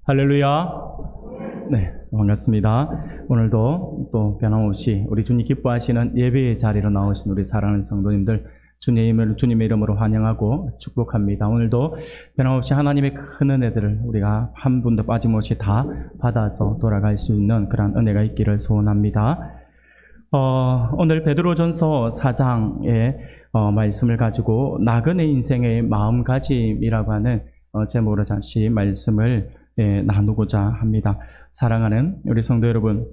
할렐루야. 네, 반갑습니다. 오늘도 또 변함없이 우리 주님 기뻐하시는 예배의 자리로 나오신 우리 사랑하는 성도님들 주님의 이름으로 환영하고 축복합니다. 오늘도 변함없이 하나님의 큰 은혜들을 우리가 한 분도 빠짐없이 다 받아서 돌아갈 수 있는 그런 은혜가 있기를 소원합니다. 오늘 베드로전서 4장의 말씀을 가지고 나그네 인생의 마음가짐이라고 하는 제목으로 잠시 말씀을 나누고자 합니다. 사랑하는 우리 성도 여러분,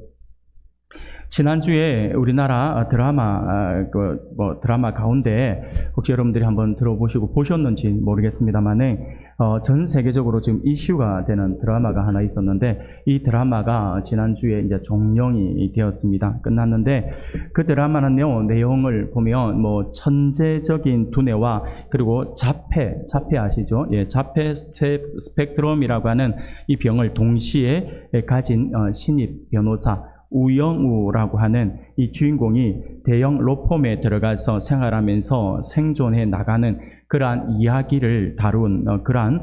지난주에 우리나라 드라마 가운데 혹시 여러분들이 한번 들어보시고 보셨는지 모르겠습니다만은 전 세계적으로 지금 이슈가 되는 드라마가 하나 있었는데, 이 드라마가 지난주에 이제 종영이 되었습니다. 끝났는데 그 드라마는요, 내용을 보면 천재적인 두뇌와 그리고 자폐 아시죠? 자폐 스펙트럼이라고 하는 이 병을 동시에 가진 신입 변호사 우영우라고 하는 이 주인공이 대형 로펌에 들어가서 생활하면서 생존해 나가는 그러한 이야기를 다룬 그러한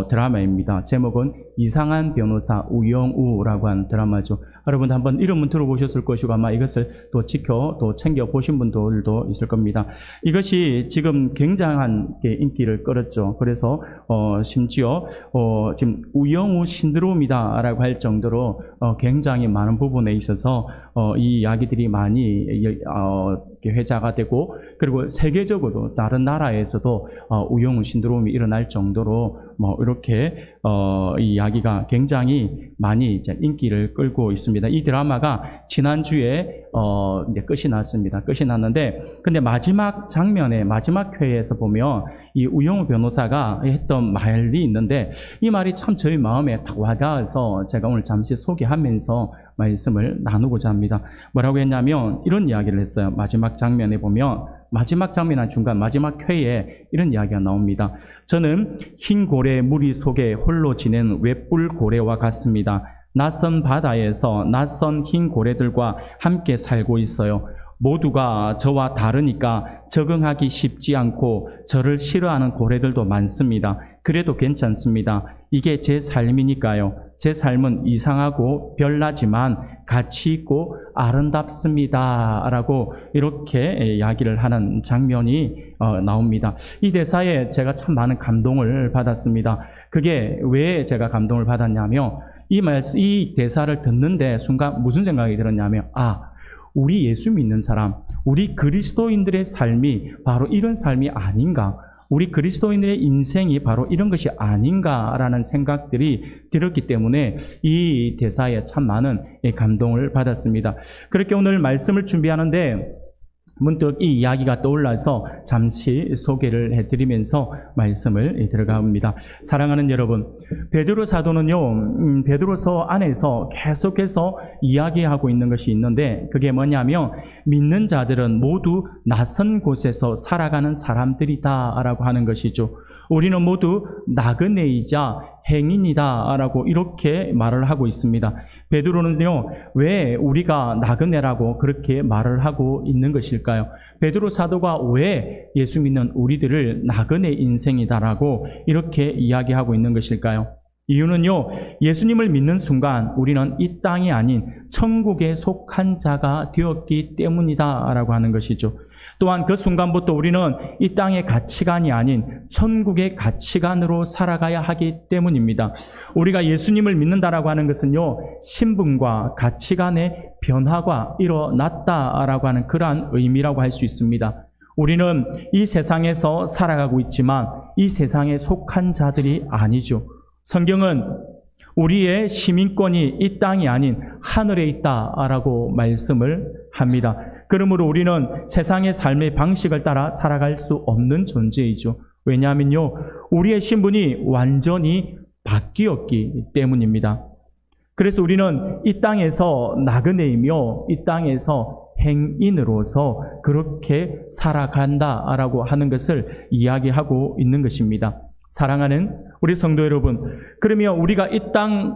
드라마입니다. 제목은 이상한 변호사 우영우라고 하는 드라마죠. 여러분 한번 이름은 들어보셨을 것이고 아마 이것을 또 챙겨보신 분들도 있을 겁니다. 이것이 지금 굉장한 인기를 끌었죠. 그래서 심지어 지금 우영우 신드롬이다라고 할 정도로 굉장히 많은 부분에 있어서 이 이야기들이 많이 회자가 되고, 그리고 세계적으로 다른 나라에서도 우영우 신드롬이 일어날 정도로 이렇게 이 이야기가 굉장히 많이 이제 인기를 끌고 있습니다. 이 드라마가 지난주에 이제 끝이 났습니다. 끝이 났는데, 근데 마지막 장면에 마지막 회에서 보면 이 우영우 변호사가 했던 말이 있는데, 이 말이 참 저희 마음에 딱 와닿아서 제가 오늘 잠시 소개하면서 말씀을 나누고자 합니다. 뭐라고 했냐면 이런 이야기를 했어요. 마지막 장면에 보면, 마지막 장면 중간 마지막 회에 이런 이야기가 나옵니다. 저는 흰 고래 무리 속에 홀로 지낸 외뿔 고래와 같습니다. 낯선 바다에서 낯선 흰 고래들과 함께 살고 있어요. 모두가 저와 다르니까 적응하기 쉽지 않고 저를 싫어하는 고래들도 많습니다. 그래도 괜찮습니다. 이게 제 삶이니까요. 제 삶은 이상하고 별나지만 가치 있고 아름답습니다. 라고 이렇게 이야기를 하는 장면이 나옵니다. 이 대사에 제가 참 많은 감동을 받았습니다. 그게 왜 제가 감동을 받았냐면, 이 대사를 듣는데 순간 무슨 생각이 들었냐면, 우리 예수 믿는 사람, 우리 그리스도인들의 삶이 바로 이런 삶이 아닌가, 우리 그리스도인들의 인생이 바로 이런 것이 아닌가라는 생각들이 들었기 때문에 이 대사에 참 많은 감동을 받았습니다. 그렇게 오늘 말씀을 준비하는데 문득 이 이야기가 떠올라서 잠시 소개를 해드리면서 말씀을 들어갑니다. 사랑하는 여러분, 베드로 사도는요, 베드로서 안에서 계속해서 이야기하고 있는 것이 있는데, 그게 뭐냐면 믿는 자들은 모두 낯선 곳에서 살아가는 사람들이다 라고 하는 것이죠. 우리는 모두 나그네이자 행인이다 라고 이렇게 말을 하고 있습니다. 베드로는요, 왜 우리가 나그네라고 그렇게 말을 하고 있는 것일까요? 베드로 사도가 왜 예수 믿는 우리들을 나그네 인생이다라고 이렇게 이야기하고 있는 것일까요? 이유는요, 예수님을 믿는 순간 우리는 이 땅이 아닌 천국에 속한 자가 되었기 때문이다 라고 하는 것이죠. 또한 그 순간부터 우리는 이 땅의 가치관이 아닌 천국의 가치관으로 살아가야 하기 때문입니다. 우리가 예수님을 믿는다라고 하는 것은요, 신분과 가치관의 변화가 일어났다라고 하는 그러한 의미라고 할 수 있습니다. 우리는 이 세상에서 살아가고 있지만 이 세상에 속한 자들이 아니죠. 성경은 우리의 시민권이 이 땅이 아닌 하늘에 있다라고 말씀을 합니다. 그러므로 우리는 세상의 삶의 방식을 따라 살아갈 수 없는 존재이죠. 왜냐하면요, 우리의 신분이 완전히 바뀌었기 때문입니다. 그래서 우리는 이 땅에서 나그네이며 이 땅에서 행인으로서 그렇게 살아간다라고 하는 것을 이야기하고 있는 것입니다. 사랑하는 우리 성도 여러분, 그러면 우리가 이 땅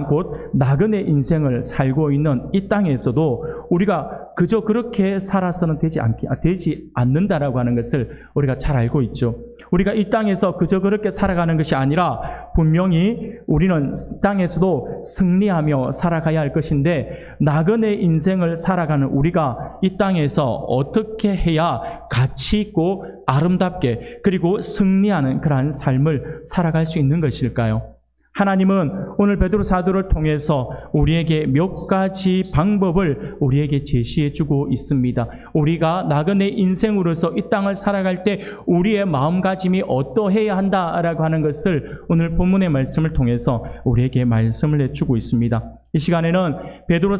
곧 나그네 인생을 살고 있는 이 땅에서도 우리가 그저 그렇게 살아서는 되지 않는다라고 하는 것을 우리가 잘 알고 있죠. 우리가 이 땅에서 그저 그렇게 살아가는 것이 아니라 분명히 우리는 땅에서도 승리하며 살아가야 할 것인데, 나그네 인생을 살아가는 우리가 이 땅에서 어떻게 해야 가치 있고 아름답게 그리고 승리하는 그러한 삶을 살아갈 수 있는 것일까요? 하나님은 오늘 베드로 사도를 통해서 우리에게 몇 가지 방법을 우리에게 제시해 주고 있습니다. 우리가 나그네 인생으로서 이 땅을 살아갈 때 우리의 마음가짐이 어떠해야 한다라고 하는 것을 오늘 본문의 말씀을 통해서 우리에게 말씀을 해주고 있습니다. 이 시간에는 베드로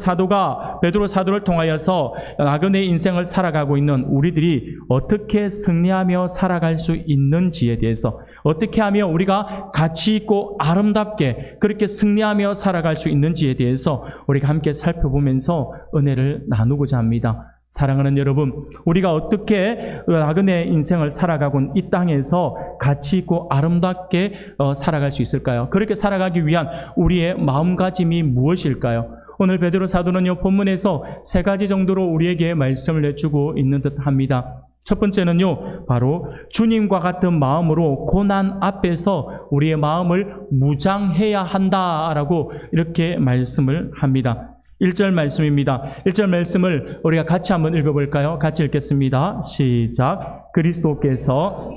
사도를 통하여서 나그네 인생을 살아가고 있는 우리들이 어떻게 승리하며 살아갈 수 있는지에 대해서, 어떻게 하면 우리가 가치 있고 아름답게 그렇게 승리하며 살아갈 수 있는지에 대해서 우리가 함께 살펴보면서 은혜를 나누고자 합니다. 사랑하는 여러분, 우리가 어떻게 나그네 인생을 살아가고 이 땅에서 가치 있고 아름답게 살아갈 수 있을까요? 그렇게 살아가기 위한 우리의 마음가짐이 무엇일까요? 오늘 베드로 사도는요, 본문에서 3가지 정도로 우리에게 말씀을 해주고 있는 듯 합니다. 첫 번째는요, 바로 주님과 같은 마음으로 고난 앞에서 우리의 마음을 무장해야 한다라고 이렇게 말씀을 합니다. 1절 말씀입니다. 1절 말씀을 우리가 같이 한번 읽어볼까요? 같이 읽겠습니다. 시작. 그리스도께서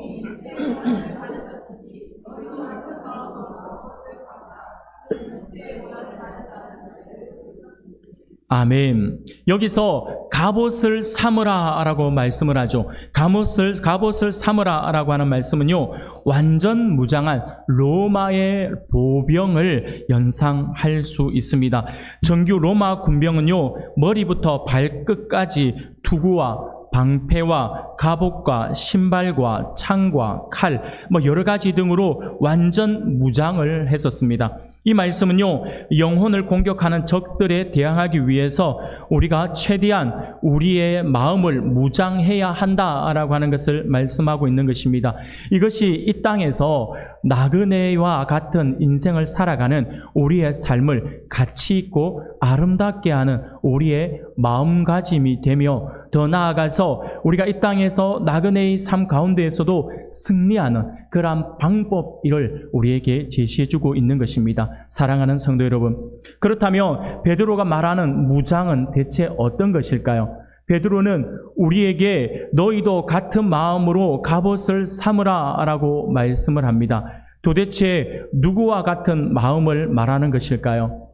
아멘. 여기서 갑옷을 삼으라 라고 말씀을 하죠. 갑옷을 삼으라 라고 하는 말씀은요, 완전 무장한 로마의 보병을 연상할 수 있습니다. 정규 로마 군병은요, 머리부터 발끝까지 투구와 방패와 갑옷과 신발과 창과 칼, 여러 가지 등으로 완전 무장을 했었습니다. 이 말씀은요, 영혼을 공격하는 적들에 대항하기 위해서 우리가 최대한 우리의 마음을 무장해야 한다라고 하는 것을 말씀하고 있는 것입니다. 이것이 이 땅에서 나그네와 같은 인생을 살아가는 우리의 삶을 가치 있고 아름답게 하는 우리의 마음가짐이 되며, 더 나아가서 우리가 이 땅에서 나그네의 삶 가운데에서도 승리하는 그러한 방법을 우리에게 제시해주고 있는 것입니다. 사랑하는 성도 여러분, 그렇다면 베드로가 말하는 무장은 대체 어떤 것일까요? 베드로는 우리에게 너희도 같은 마음으로 갑옷을 삼으라 라고 말씀을 합니다. 도대체 누구와 같은 마음을 말하는 것일까요?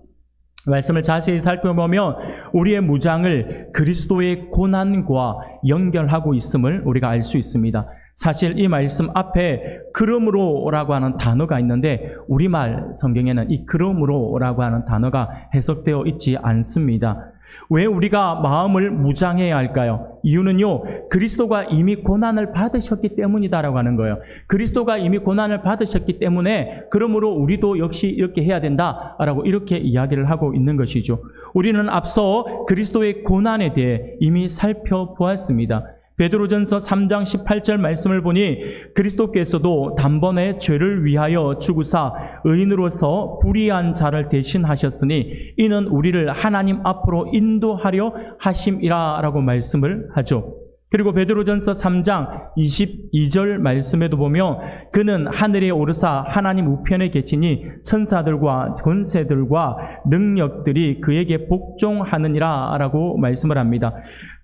말씀을 자세히 살펴보면 우리의 무장을 그리스도의 고난과 연결하고 있음을 우리가 알 수 있습니다. 사실 이 말씀 앞에 그러므로라고 하는 단어가 있는데 우리말 성경에는 이 그러므로라고 하는 단어가 해석되어 있지 않습니다. 왜 우리가 마음을 무장해야 할까요? 이유는요, 그리스도가 이미 고난을 받으셨기 때문이다라고 하는 거예요. 그리스도가 이미 고난을 받으셨기 때문에 그러므로 우리도 역시 이렇게 해야 된다라고 이렇게 이야기를 하고 있는 것이죠. 우리는 앞서 그리스도의 고난에 대해 이미 살펴보았습니다. 베드로전서 3장 18절 말씀을 보니 그리스도께서도 단번에 죄를 위하여 죽으사 의인으로서 불의한 자를 대신하셨으니 이는 우리를 하나님 앞으로 인도하려 하심이라 라고 말씀을 하죠. 그리고 베드로전서 3장 22절 말씀에도 보면 그는 하늘에 오르사 하나님 우편에 계시니 천사들과 권세들과 능력들이 그에게 복종하느니라 라고 말씀을 합니다.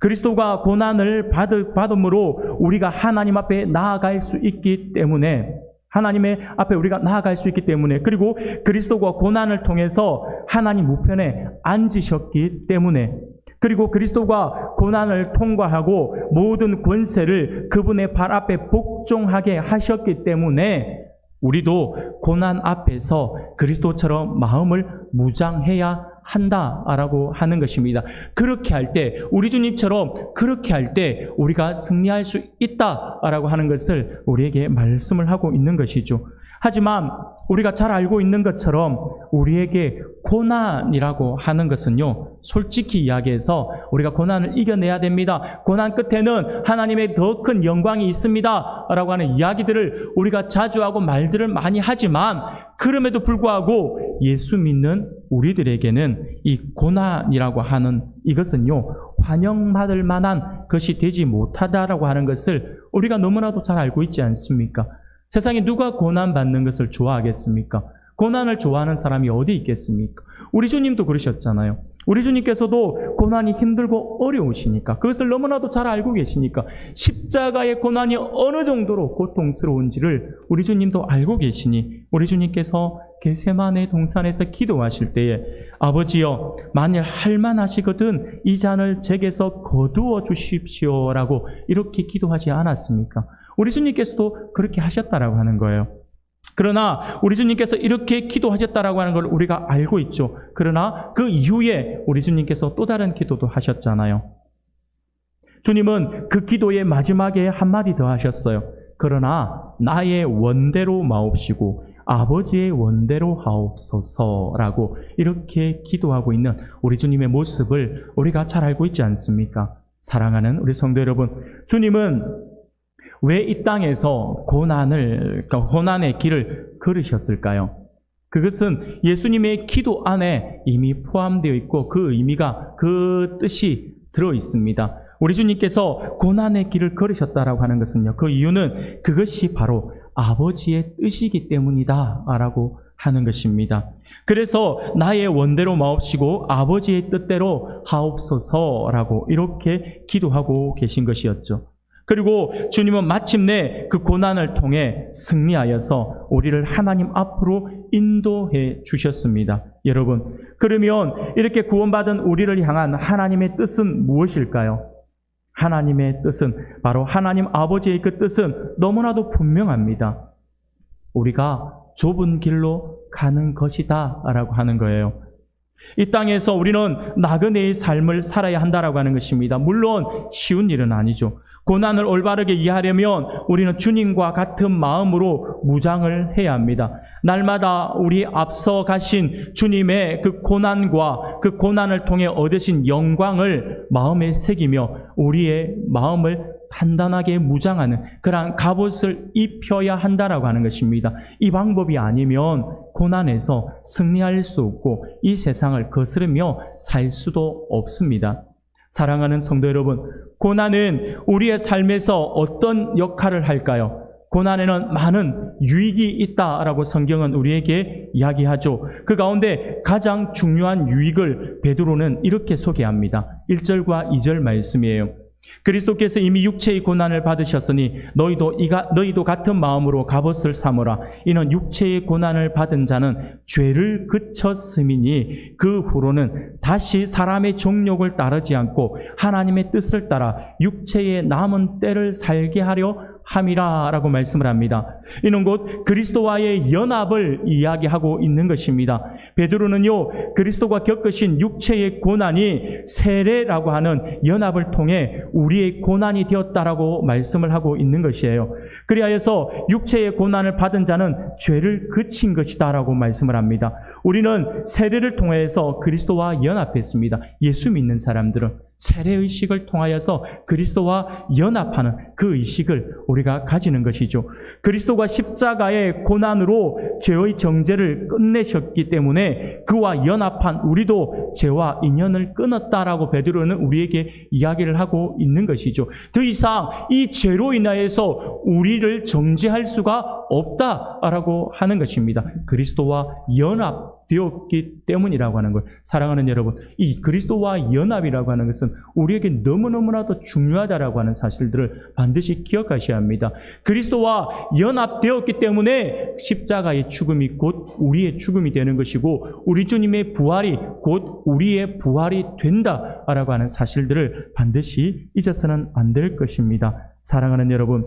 그리스도가 고난을 받음으로 우리가 하나님 앞에 나아갈 수 있기 때문에, 하나님의 앞에 우리가 나아갈 수 있기 때문에, 그리고 그리스도가 고난을 통해서 하나님 우편에 앉으셨기 때문에, 그리고 그리스도가 고난을 통과하고 모든 권세를 그분의 발 앞에 복종하게 하셨기 때문에 우리도 고난 앞에서 그리스도처럼 마음을 무장해야 한다라고 하는 것입니다. 그렇게 할 때, 우리 주님처럼 그렇게 할 때 우리가 승리할 수 있다라고 하는 것을 우리에게 말씀을 하고 있는 것이죠. 하지만 우리가 잘 알고 있는 것처럼 우리에게 고난이라고 하는 것은요, 솔직히 이야기해서 우리가 고난을 이겨내야 됩니다. 고난 끝에는 하나님의 더 큰 영광이 있습니다 라고 하는 이야기들을 우리가 자주 하고 말들을 많이 하지만, 그럼에도 불구하고 예수 믿는 우리들에게는 이 고난이라고 하는 이것은요, 환영받을 만한 것이 되지 못하다라고 하는 것을 우리가 너무나도 잘 알고 있지 않습니까? 세상에 누가 고난받는 것을 좋아하겠습니까? 고난을 좋아하는 사람이 어디 있겠습니까? 우리 주님도 그러셨잖아요. 우리 주님께서도 고난이 힘들고 어려우시니까, 그것을 너무나도 잘 알고 계시니까 십자가의 고난이 어느 정도로 고통스러운지를 우리 주님도 알고 계시니 우리 주님께서 겟세마네 동산에서 기도하실 때에 아버지여, 만일 할만하시거든 이 잔을 제게서 거두어 주십시오라고 이렇게 기도하지 않았습니까? 우리 주님께서도 그렇게 하셨다라고 하는 거예요. 그러나 우리 주님께서 이렇게 기도하셨다라고 하는 걸 우리가 알고 있죠. 그러나 그 이후에 우리 주님께서 또 다른 기도도 하셨잖아요. 주님은 그 기도의 마지막에 한마디 더 하셨어요. 그러나 나의 원대로 마옵시고 아버지의 원대로 하옵소서라고 이렇게 기도하고 있는 우리 주님의 모습을 우리가 잘 알고 있지 않습니까? 사랑하는 우리 성도 여러분, 주님은 왜 이 땅에서 고난의 길을 걸으셨을까요? 그것은 예수님의 기도 안에 이미 포함되어 있고 그 의미가, 그 뜻이 들어 있습니다. 우리 주님께서 고난의 길을 걸으셨다라고 하는 것은요, 그 이유는 그것이 바로 아버지의 뜻이기 때문이다 라고 하는 것입니다. 그래서 나의 원대로 마옵시고 아버지의 뜻대로 하옵소서라고 이렇게 기도하고 계신 것이었죠. 그리고 주님은 마침내 그 고난을 통해 승리하여서 우리를 하나님 앞으로 인도해 주셨습니다. 여러분, 그러면 이렇게 구원받은 우리를 향한 하나님의 뜻은 무엇일까요? 하나님의 뜻은 바로 하나님 아버지의 그 뜻은 너무나도 분명합니다. 우리가 좁은 길로 가는 것이다 라고 하는 거예요. 이 땅에서 우리는 나그네의 삶을 살아야 한다라고 하는 것입니다. 물론 쉬운 일은 아니죠. 고난을 올바르게 이해하려면 우리는 주님과 같은 마음으로 무장을 해야 합니다. 날마다 우리 앞서 가신 주님의 그 고난과 그 고난을 통해 얻으신 영광을 마음에 새기며 우리의 마음을 단단하게 무장하는 그러한 갑옷을 입혀야 한다라고 하는 것입니다. 이 방법이 아니면 고난에서 승리할 수 없고 이 세상을 거스르며 살 수도 없습니다. 사랑하는 성도 여러분, 고난은 우리의 삶에서 어떤 역할을 할까요? 고난에는 많은 유익이 있다라고 성경은 우리에게 이야기하죠. 그 가운데 가장 중요한 유익을 베드로는 이렇게 소개합니다. 1절과 2절 말씀이에요. 그리스도께서 이미 육체의 고난을 받으셨으니 너희도 같은 마음으로 갑옷을 삼으라. 이는 육체의 고난을 받은 자는 죄를 그쳤음이니 그 후로는 다시 사람의 정욕을 따르지 않고 하나님의 뜻을 따라 육체의 남은 때를 살게 하려 함이라 라고 말씀을 합니다. 이는 곧 그리스도와의 연합을 이야기하고 있는 것입니다. 베드로는요, 그리스도가 겪으신 육체의 고난이 세례라고 하는 연합을 통해 우리의 고난이 되었다라고 말씀을 하고 있는 것이에요. 그리하여서 육체의 고난을 받은 자는 죄를 그친 것이다 라고 말씀을 합니다. 우리는 세례를 통해서 그리스도와 연합했습니다. 예수 믿는 사람들은 세례의식을 통하여서 그리스도와 연합하는 그 의식을 우리가 가지는 것이죠. 그리스도가 십자가의 고난으로 죄의 정죄를 끝내셨기 때문에 그와 연합한 우리도 죄와 인연을 끊었다라고 베드로는 우리에게 이야기를 하고 있는 것이죠. 더 이상 이 죄로 인하여서 우리를 정죄할 수가 없다라고 하는 것입니다. 그리스도와 연합되었기 때문이라고 하는 것. 사랑하는 여러분, 이 그리스도와 연합이라고 하는 것은 우리에게 너무너무나도 중요하다라고 하는 사실들을 반드시 기억하셔야 합니다. 그리스도와 연합되었기 때문에 십자가의 죽음이 곧 우리의 죽음이 되는 것이고 우리 주님의 부활이 곧 우리의 부활이 된다라고 하는 사실들을 반드시 잊어서는 안 될 것입니다. 사랑하는 여러분,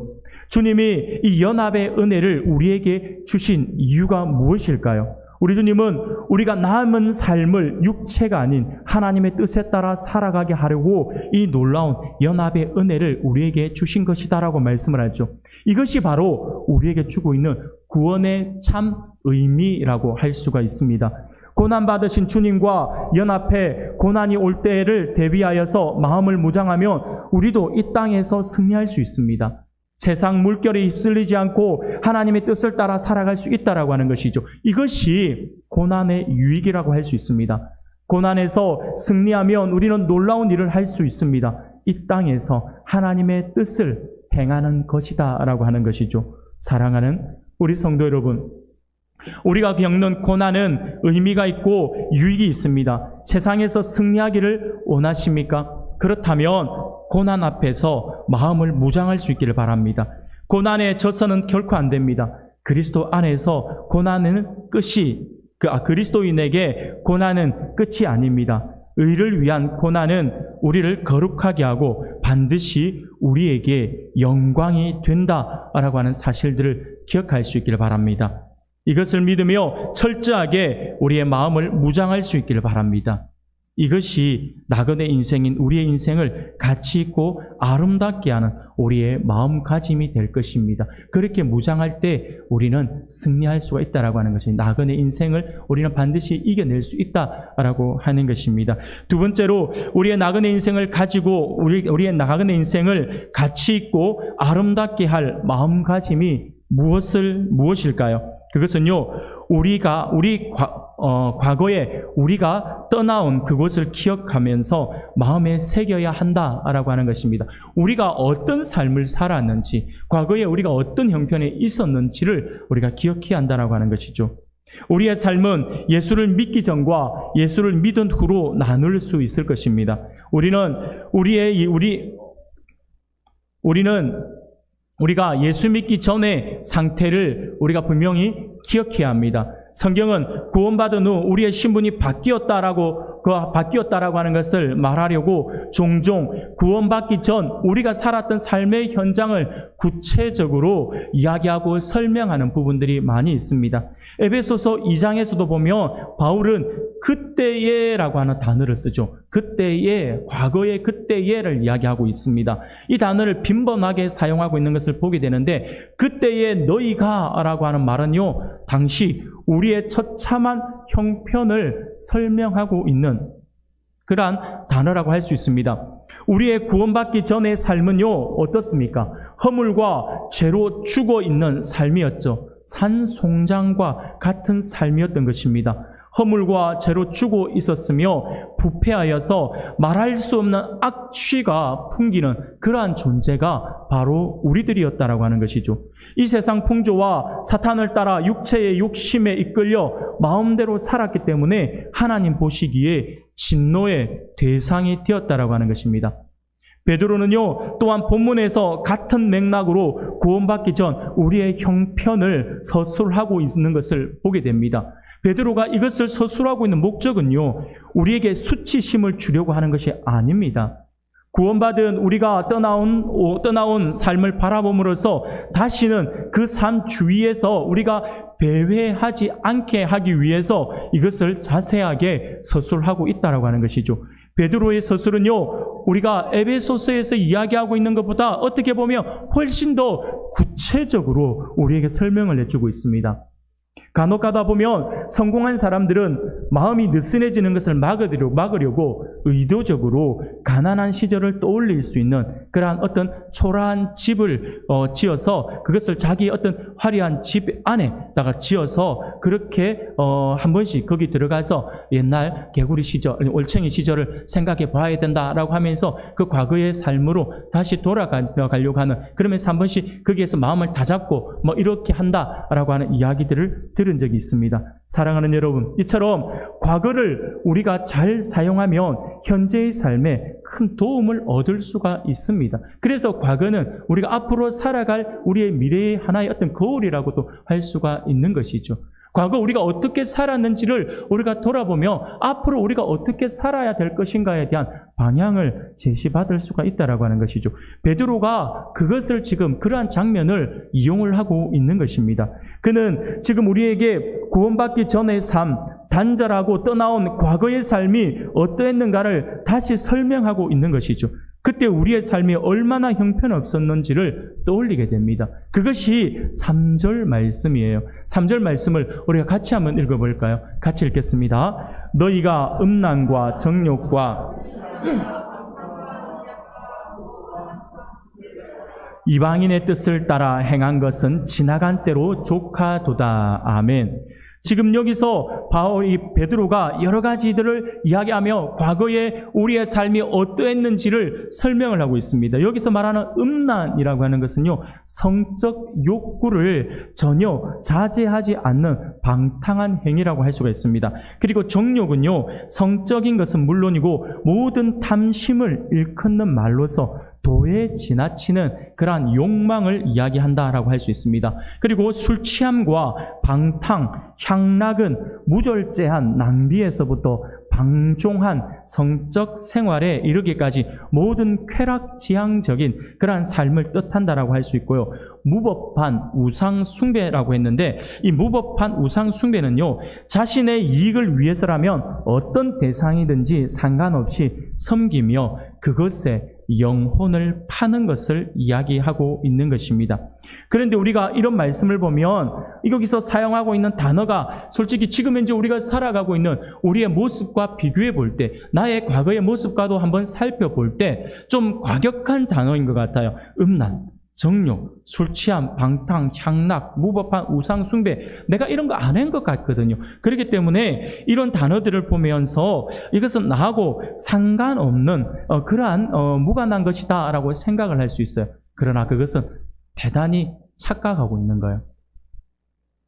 주님이 이 연합의 은혜를 우리에게 주신 이유가 무엇일까요? 우리 주님은 우리가 남은 삶을 육체가 아닌 하나님의 뜻에 따라 살아가게 하려고 이 놀라운 연합의 은혜를 우리에게 주신 것이다라고 말씀을 하죠. 이것이 바로 우리에게 주고 있는 구원의 참 의미라고 할 수가 있습니다. 고난받으신 주님과 연합해 고난이 올 때를 대비하여서 마음을 무장하면 우리도 이 땅에서 승리할 수 있습니다. 세상 물결에 휩쓸리지 않고 하나님의 뜻을 따라 살아갈 수 있다라고 하는 것이죠. 이것이 고난의 유익이라고 할 수 있습니다. 고난에서 승리하면 우리는 놀라운 일을 할 수 있습니다. 이 땅에서 하나님의 뜻을 행하는 것이다라고 하는 것이죠. 사랑하는 우리 성도 여러분, 우리가 겪는 고난은 의미가 있고 유익이 있습니다. 세상에서 승리하기를 원하십니까? 그렇다면 고난 앞에서 마음을 무장할 수 있기를 바랍니다. 고난에 져서는 결코 안 됩니다. 그리스도 안에서 고난은 그리스도인에게 고난은 끝이 아닙니다. 의를 위한 고난은 우리를 거룩하게 하고 반드시 우리에게 영광이 된다라고 하는 사실들을 기억할 수 있기를 바랍니다. 이것을 믿으며 철저하게 우리의 마음을 무장할 수 있기를 바랍니다. 이것이 나그네 인생인 우리의 인생을 가치 있고 아름답게 하는 우리의 마음가짐이 될 것입니다. 그렇게 무장할 때 우리는 승리할 수가 있다라고 하는 것이 나그네 인생을 우리는 반드시 이겨낼 수 있다라고 하는 것입니다. 두 번째로 우리의 나그네 인생을 가지고 우리의 나그네 인생을 가치 있고 아름답게 할 마음가짐이 무엇일까요? 그것은요, 과거에 우리가 떠나온 그곳을 기억하면서 마음에 새겨야 한다라고 하는 것입니다. 우리가 어떤 삶을 살았는지, 과거에 우리가 어떤 형편에 있었는지를 우리가 기억해야 한다라고 하는 것이죠. 우리의 삶은 예수를 믿기 전과 예수를 믿은 후로 나눌 수 있을 것입니다. 우리가 예수 믿기 전의 상태를 우리가 분명히 기억해야 합니다. 성경은 구원받은 후 우리의 신분이 바뀌었다라고 하는 것을 말하려고 종종 구원받기 전 우리가 살았던 삶의 현장을 구체적으로 이야기하고 설명하는 부분들이 많이 있습니다. 에베소서 2장에서도 보면 바울은 그때에라고 하는 단어를 쓰죠. 그때에, 과거의 그때에를 이야기하고 있습니다. 이 단어를 빈번하게 사용하고 있는 것을 보게 되는데, 그때에 너희가 라고 하는 말은요, 당시 우리의 처참한 형편을 설명하고 있는 그러한 단어라고 할 수 있습니다. 우리의 구원받기 전의 삶은요, 어떻습니까? 허물과 죄로 죽어 있는 삶이었죠. 산송장과 같은 삶이었던 것입니다. 허물과 죄로 죽어 있었으며 부패하여서 말할 수 없는 악취가 풍기는 그러한 존재가 바로 우리들이었다라고 하는 것이죠. 이 세상 풍조와 사탄을 따라 육체의 욕심에 이끌려 마음대로 살았기 때문에 하나님 보시기에 진노의 대상이 되었다라고 하는 것입니다. 베드로는요, 또한 본문에서 같은 맥락으로 구원받기 전 우리의 형편을 서술하고 있는 것을 보게 됩니다. 베드로가 이것을 서술하고 있는 목적은요, 우리에게 수치심을 주려고 하는 것이 아닙니다. 구원받은 우리가 떠나온 삶을 바라봄으로써 다시는 그 삶 주위에서 우리가 배회하지 않게 하기 위해서 이것을 자세하게 서술하고 있다고 하는 것이죠. 베드로의 서술은요, 우리가 에베소서에서 이야기하고 있는 것보다 어떻게 보면 훨씬 더 구체적으로 우리에게 설명을 해주고 있습니다. 간혹 가다 보면 성공한 사람들은 마음이 느슨해지는 것을 막으려고 의도적으로 가난한 시절을 떠올릴 수 있는 그러한 어떤 초라한 집을 지어서 그것을 자기 어떤 화려한 집 안에다가 지어서 그렇게 한 번씩 거기 들어가서 옛날 개구리 시절, 올챙이 시절을 생각해 봐야 된다라고 하면서 그 과거의 삶으로 다시 돌아가려고 하는, 그러면서 한 번씩 거기에서 마음을 다잡고 뭐 이렇게 한다라고 하는 이야기들을 들은 적이 있습니다. 사랑하는 여러분, 이처럼 과거를 우리가 잘 사용하면 현재의 삶에 큰 도움을 얻을 수가 있습니다. 그래서 과거는 우리가 앞으로 살아갈 우리의 미래의 하나의 어떤 거울이라고도 할 수가 있는 것이죠. 과거 우리가 어떻게 살았는지를 우리가 돌아보며 앞으로 우리가 어떻게 살아야 될 것인가에 대한 방향을 제시받을 수가 있다라고 하는 것이죠. 베드로가 그것을 지금 그러한 장면을 이용을 하고 있는 것입니다. 그는 지금 우리에게 구원받기 전의 삶, 단절하고 떠나온 과거의 삶이 어떠했는가를 다시 설명하고 있는 것이죠. 그때 우리의 삶이 얼마나 형편없었는지를 떠올리게 됩니다. 그것이 3절 말씀이에요. 3절 말씀을 우리가 같이 한번 읽어볼까요? 같이 읽겠습니다. 너희가 음란과 정욕과 이방인의 뜻을 따라 행한 것은 지나간 때로 조카도다. 아멘. 지금 여기서 이 베드로가 여러 가지들을 이야기하며 과거에 우리의 삶이 어떠했는지를 설명을 하고 있습니다. 여기서 말하는 음란이라고 하는 것은요, 성적 욕구를 전혀 자제하지 않는 방탕한 행위라고 할 수가 있습니다. 그리고 정욕은요, 성적인 것은 물론이고 모든 탐심을 일컫는 말로서 도에 지나치는 그러한 욕망을 이야기한다라고 할 수 있습니다. 그리고 술 취함과 방탕, 향락은 무절제한 낭비에서부터 방종한 성적 생활에 이르기까지 모든 쾌락지향적인 그러한 삶을 뜻한다라고 할 수 있고요. 무법한 우상 숭배라고 했는데, 이 무법한 우상 숭배는요, 자신의 이익을 위해서라면 어떤 대상이든지 상관없이 섬기며 그것에 영혼을 파는 것을 이야기하고 있는 것입니다. 그런데 우리가 이런 말씀을 보면 여기서 사용하고 있는 단어가 솔직히 지금 현재 우리가 살아가고 있는 우리의 모습과 비교해 볼 때, 나의 과거의 모습과도 한번 살펴볼 때 좀 과격한 단어인 것 같아요. 음란, 정욕, 술 취함, 방탕, 향락, 무법한 우상 숭배, 내가 이런 거 안 한 것 같거든요. 그렇기 때문에 이런 단어들을 보면서 이것은 나하고 상관없는 그러한 무관한 것이다 라고 생각을 할 수 있어요. 그러나 그것은 대단히 착각하고 있는 거예요.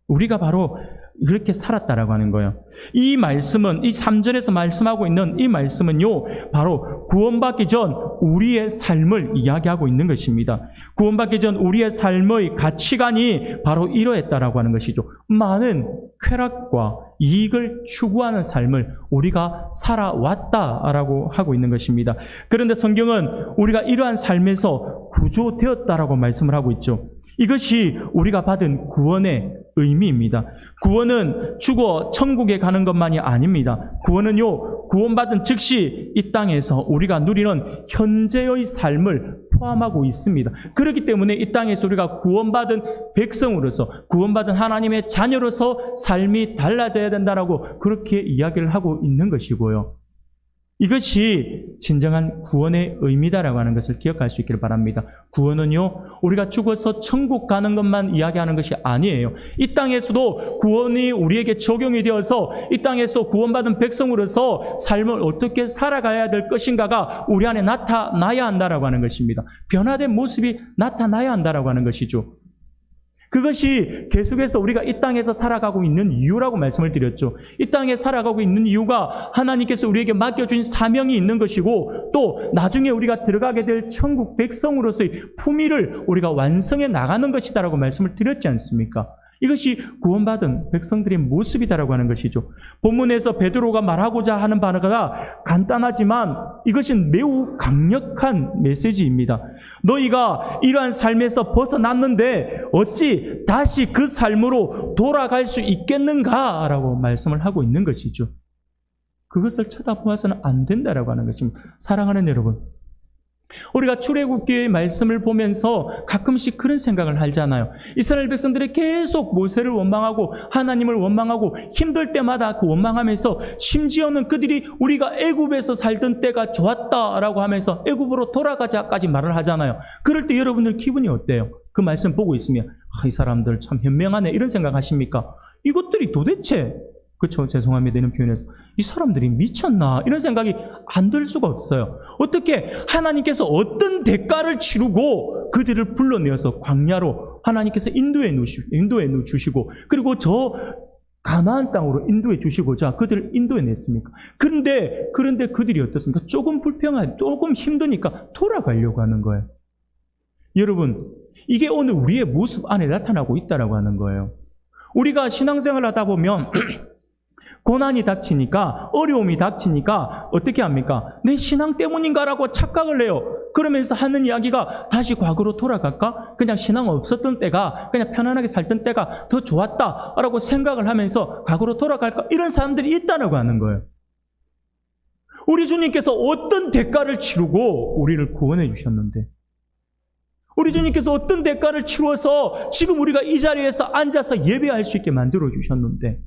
우리가 바로 그렇게 살았다라고 하는 거예요. 이 말씀은, 이 3절에서 말씀하고 있는 이 말씀은요, 바로 구원받기 전 우리의 삶을 이야기하고 있는 것입니다. 구원받기 전 우리의 삶의 가치관이 바로 이러했다라고 하는 것이죠. 많은 쾌락과 이익을 추구하는 삶을 우리가 살아왔다라고 하고 있는 것입니다. 그런데 성경은 우리가 이러한 삶에서 구조되었다라고 말씀을 하고 있죠. 이것이 우리가 받은 구원의 의미입니다. 구원은 죽어 천국에 가는 것만이 아닙니다. 구원은요, 구원받은 즉시 이 땅에서 우리가 누리는 현재의 삶을 포함하고 있습니다. 그렇기 때문에 이 땅에서 우리가 구원받은 백성으로서, 구원받은 하나님의 자녀로서 삶이 달라져야 된다라고 그렇게 이야기를 하고 있는 것이고요. 이것이 진정한 구원의 의미다라고 하는 것을 기억할 수 있기를 바랍니다. 구원은요, 우리가 죽어서 천국 가는 것만 이야기하는 것이 아니에요. 이 땅에서도 구원이 우리에게 적용이 되어서 이 땅에서 구원받은 백성으로서 삶을 어떻게 살아가야 될 것인가가 우리 안에 나타나야 한다라고 하는 것입니다. 변화된 모습이 나타나야 한다라고 하는 것이죠. 그것이 계속해서 우리가 이 땅에서 살아가고 있는 이유라고 말씀을 드렸죠. 이 땅에 살아가고 있는 이유가 하나님께서 우리에게 맡겨준 사명이 있는 것이고, 또 나중에 우리가 들어가게 될 천국 백성으로서의 품위를 우리가 완성해 나가는 것이다라고 말씀을 드렸지 않습니까? 이것이 구원받은 백성들의 모습이다라고 하는 것이죠. 본문에서 베드로가 말하고자 하는 바가 간단하지만 이것은 매우 강력한 메시지입니다. 너희가 이러한 삶에서 벗어났는데 어찌 다시 그 삶으로 돌아갈 수 있겠는가? 라고 말씀을 하고 있는 것이죠. 그것을 쳐다보아서는 안 된다라고 하는 것입니다. 사랑하는 여러분, 우리가 출애굽기의 말씀을 보면서 가끔씩 그런 생각을 하잖아요. 이스라엘 백성들이 계속 모세를 원망하고 하나님을 원망하고 힘들 때마다 그 원망하면서, 심지어는 그들이 우리가 애굽에서 살던 때가 좋았다라고 하면서 애굽으로 돌아가자까지 말을 하잖아요. 그럴 때 여러분들 기분이 어때요? 그 말씀 보고 있으면 이 사람들 참 현명하네 이런 생각 하십니까? 이것들이 도대체, 그렇죠, 죄송합니다 이런 표현에서, 이 사람들이 미쳤나 이런 생각이 안 들 수가 없어요. 어떻게 하나님께서 어떤 대가를 치르고 그들을 불러내어서 광야로 하나님께서 인도해 주시고, 그리고 저 가나안 땅으로 인도해 주시고자 그들을 인도해 냈습니까? 그런데 그들이 어떻습니까? 조금 불평하고 조금 힘드니까 돌아가려고 하는 거예요. 여러분, 이게 오늘 우리의 모습 안에 나타나고 있다라고 하는 거예요. 우리가 신앙생활을 하다 보면 고난이 닥치니까, 어려움이 닥치니까 어떻게 합니까? 내 신앙 때문인가라고 착각을 해요. 그러면서 하는 이야기가 다시 과거로 돌아갈까? 그냥 신앙 없었던 때가, 그냥 편안하게 살던 때가 더 좋았다라고 생각을 하면서 과거로 돌아갈까? 이런 사람들이 있다라고 하는 거예요. 우리 주님께서 어떤 대가를 치르고 우리를 구원해 주셨는데, 우리 주님께서 어떤 대가를 치루어서 지금 우리가 이 자리에서 앉아서 예배할 수 있게 만들어 주셨는데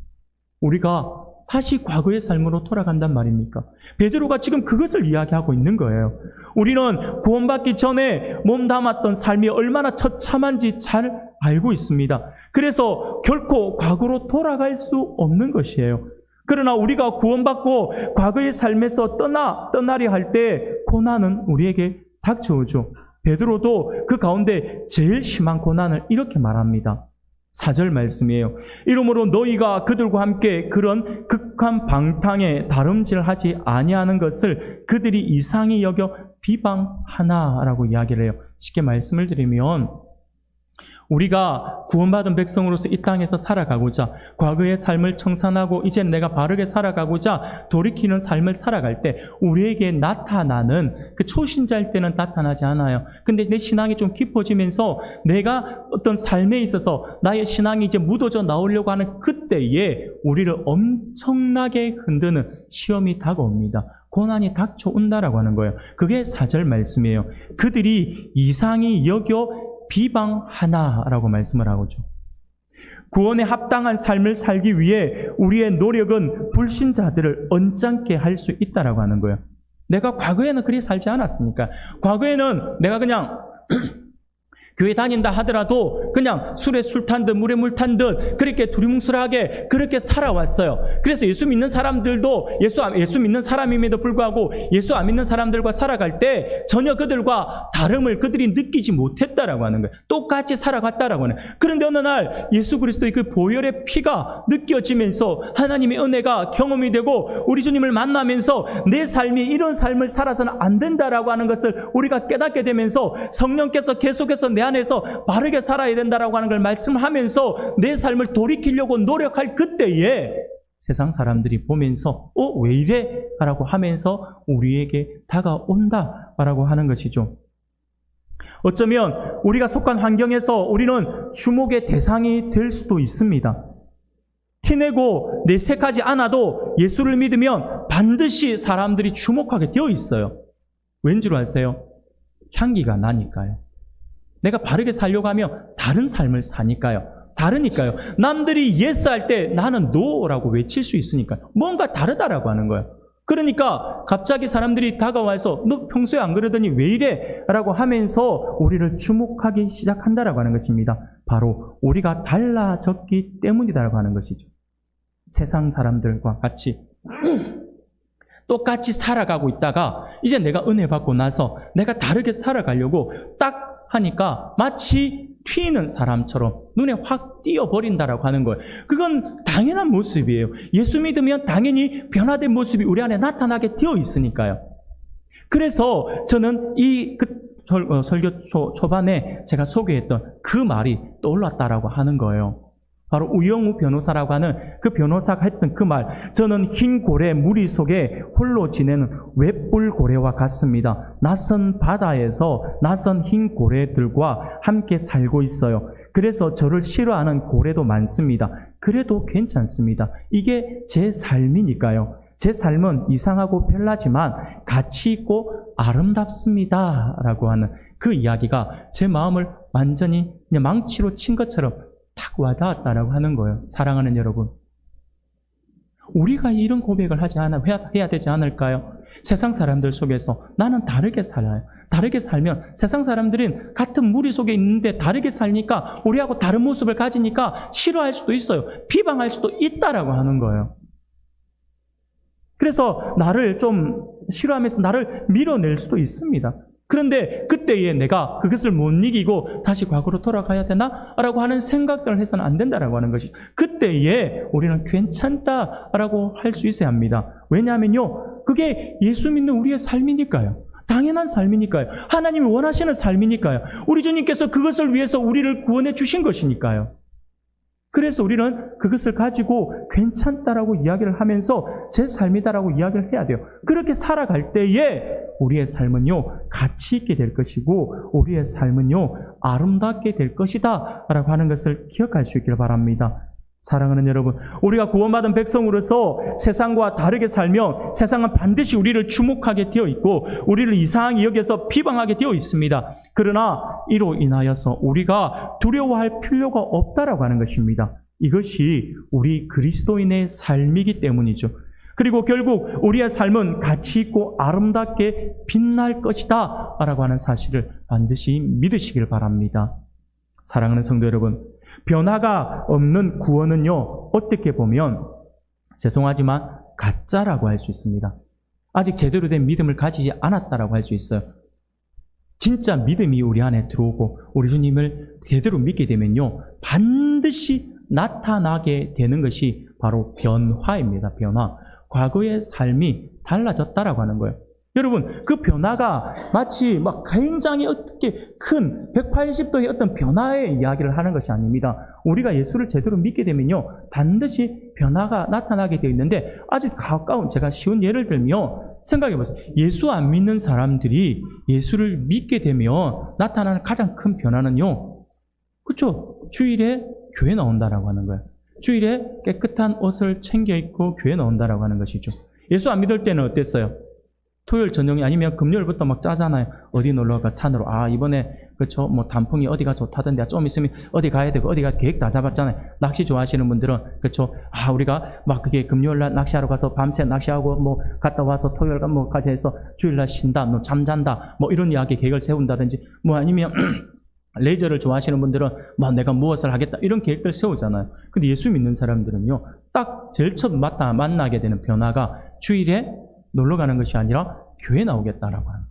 우리가 다시 과거의 삶으로 돌아간단 말입니까? 베드로가 지금 그것을 이야기하고 있는 거예요. 우리는 구원받기 전에 몸담았던 삶이 얼마나 처참한지 잘 알고 있습니다. 그래서 결코 과거로 돌아갈 수 없는 것이에요. 그러나 우리가 구원받고 과거의 삶에서 떠나려 할 때 고난은 우리에게 닥쳐오죠. 베드로도 그 가운데 제일 심한 고난을 이렇게 말합니다. 4절 말씀이에요. 이러므로 너희가 그들과 함께 그런 극한 방탕에 다름질하지 아니하는 것을 그들이 이상히 여겨 비방하나라고 이야기를 해요. 쉽게 말씀을 드리면 우리가 구원받은 백성으로서 이 땅에서 살아가고자, 과거의 삶을 청산하고 이제 내가 바르게 살아가고자 돌이키는 삶을 살아갈 때 우리에게 나타나는, 그 초신자일 때는 나타나지 않아요. 근데 내 신앙이 좀 깊어지면서 내가 어떤 삶에 있어서 나의 신앙이 이제 묻어져 나오려고 하는 그때에 우리를 엄청나게 흔드는 시험이 다가옵니다. 고난이 닥쳐온다라고 하는 거예요. 그게 4절 말씀이에요. 그들이 이상히 여겨 비방하나라고 말씀을 하고죠. 구원에 합당한 삶을 살기 위해 우리의 노력은 불신자들을 언짢게 할 수 있다라고 하는 거예요. 내가 과거에는 그리 살지 않았으니까. 과거에는 내가 그냥 교회 다닌다 하더라도 그냥 술에 술 탄 듯 물에 물 탄 듯 그렇게 두리뭉술하게 그렇게 살아왔어요. 그래서 예수 믿는 사람들도 예수 믿는 사람임에도 불구하고 예수 안 믿는 사람들과 살아갈 때 전혀 그들과 다름을 그들이 느끼지 못했다라고 하는 거예요. 똑같이 살아갔다라고 하는 거예요. 그런데 어느 날 예수 그리스도의 그 보혈의 피가 느껴지면서 하나님의 은혜가 경험이 되고 우리 주님을 만나면서 내 삶이 이런 삶을 살아서는 안 된다라고 하는 것을 우리가 깨닫게 되면서 성령께서 계속해서 내 안에서 바르게 살아야 된다라고 하는 걸 말씀하면서 내 삶을 돌이키려고 노력할 그때에 세상 사람들이 보면서 왜 이래? 라고 하면서 우리에게 다가온다라고 하는 것이죠. 어쩌면 우리가 속한 환경에서 우리는 주목의 대상이 될 수도 있습니다. 티내고 내색하지 않아도 예수를 믿으면 반드시 사람들이 주목하게 되어 있어요. 왠 줄 아세요? 향기가 나니까요. 내가 바르게 살려고 하면 다른 삶을 사니까요. 다르니까요. 남들이 yes 할 때 나는 no라고 외칠 수 있으니까요. 뭔가 다르다라고 하는 거예요. 그러니까 갑자기 사람들이 다가와서 너 평소에 안 그러더니 왜 이래? 라고 하면서 우리를 주목하기 시작한다라고 하는 것입니다. 바로 우리가 달라졌기 때문이다라고 하는 것이죠. 세상 사람들과 같이 똑같이 살아가고 있다가 이제 내가 은혜 받고 나서 내가 다르게 살아가려고 딱 하니까 마치 튀는 사람처럼 눈에 확 띄어버린다라고 하는 거예요. 그건 당연한 모습이에요. 예수 믿으면 당연히 변화된 모습이 우리 안에 나타나게 되어 있으니까요. 그래서 저는 설교 초반에 제가 소개했던 그 말이 떠올랐다라고 하는 거예요. 바로 우영우 변호사라고 하는 그 변호사가 했던 그 말. 저는 흰 고래 무리 속에 홀로 지내는 웹불 고래와 같습니다. 낯선 바다에서 낯선 흰 고래들과 함께 살고 있어요. 그래서 저를 싫어하는 고래도 많습니다. 그래도 괜찮습니다. 이게 제 삶이니까요. 제 삶은 이상하고 별나지만 가치 있고 아름답습니다. 라고 하는 그 이야기가 제 마음을 완전히 그냥 망치로 친 것처럼 탁 와닿았다라고 하는 거예요. 사랑하는 여러분, 우리가 이런 고백을 해야 되지 않을까요? 세상 사람들 속에서 나는 다르게 살아요. 다르게 살면 세상 사람들은 같은 무리 속에 있는데 다르게 살니까 우리하고 다른 모습을 가지니까 싫어할 수도 있어요. 비방할 수도 있다라고 하는 거예요. 그래서 나를 좀 싫어하면서 나를 밀어낼 수도 있습니다. 그런데 그때에 내가 그것을 못 이기고 다시 과거로 돌아가야 되나? 라고 하는 생각들을 해서는 안 된다라고 하는 것이, 그때에 우리는 괜찮다라고 할 수 있어야 합니다. 왜냐하면요, 그게 예수 믿는 우리의 삶이니까요. 당연한 삶이니까요. 하나님이 원하시는 삶이니까요. 우리 주님께서 그것을 위해서 우리를 구원해 주신 것이니까요. 그래서 우리는 그것을 가지고 괜찮다라고 이야기를 하면서 제 삶이다라고 이야기를 해야 돼요. 그렇게 살아갈 때에 우리의 삶은요, 가치 있게 될 것이고 우리의 삶은요, 아름답게 될 것이다 라고 하는 것을 기억할 수 있기를 바랍니다. 사랑하는 여러분, 우리가 구원받은 백성으로서 세상과 다르게 살면 세상은 반드시 우리를 주목하게 되어 있고 우리를 이상하게 여겨서 비방하게 되어 있습니다. 그러나 이로 인하여서 우리가 두려워할 필요가 없다라고 하는 것입니다. 이것이 우리 그리스도인의 삶이기 때문이죠. 그리고 결국 우리의 삶은 가치 있고 아름답게 빛날 것이다 라고 하는 사실을 반드시 믿으시길 바랍니다. 사랑하는 성도 여러분, 변화가 없는 구원은요, 어떻게 보면 죄송하지만 가짜라고 할 수 있습니다. 아직 제대로 된 믿음을 가지지 않았다라고 할 수 있어요. 진짜 믿음이 우리 안에 들어오고 우리 주님을 제대로 믿게 되면요, 반드시 나타나게 되는 것이 바로 변화입니다. 변화. 과거의 삶이 달라졌다라고 하는 거예요. 여러분, 그 변화가 마치 막 굉장히 어떻게 큰 180도의 어떤 변화의 이야기를 하는 것이 아닙니다. 우리가 예수를 제대로 믿게 되면요, 반드시 변화가 나타나게 되어 있는데, 아주 가까운, 제가 쉬운 예를 들면 생각해 보세요. 예수 안 믿는 사람들이 예수를 믿게 되면 나타나는 가장 큰 변화는요, 그렇죠? 주일에 교회 나온다라고 하는 거예요. 주일에 깨끗한 옷을 챙겨 입고 교회 나온다라고 하는 것이죠. 예수 안 믿을 때는 어땠어요? 토요일 저녁이 아니면 금요일부터 막 짜잖아요. 어디 놀러 갈까? 산으로. 아, 이번에 그렇죠. 뭐 단풍이 어디가 좋다던데 좀 있으면 어디 가야 되고 어디가 계획 다 잡았잖아요. 낚시 좋아하시는 분들은 그렇죠. 아, 우리가 막 그게 금요일 날 낚시하러 가서 밤새 낚시하고 뭐 갔다 와서 토요일 뭐까지 해서 주일 날 쉰다, 뭐 잠잔다, 뭐 이런 이야기 계획을 세운다든지, 뭐 아니면 레저를 좋아하시는 분들은 뭐 내가 무엇을 하겠다 이런 계획들 세우잖아요. 근데 예수 믿는 사람들은요, 딱 제일 처음 만나게 되는 변화가 주일에 놀러 가는 것이 아니라 교회 나오겠다라고 하는 거예요.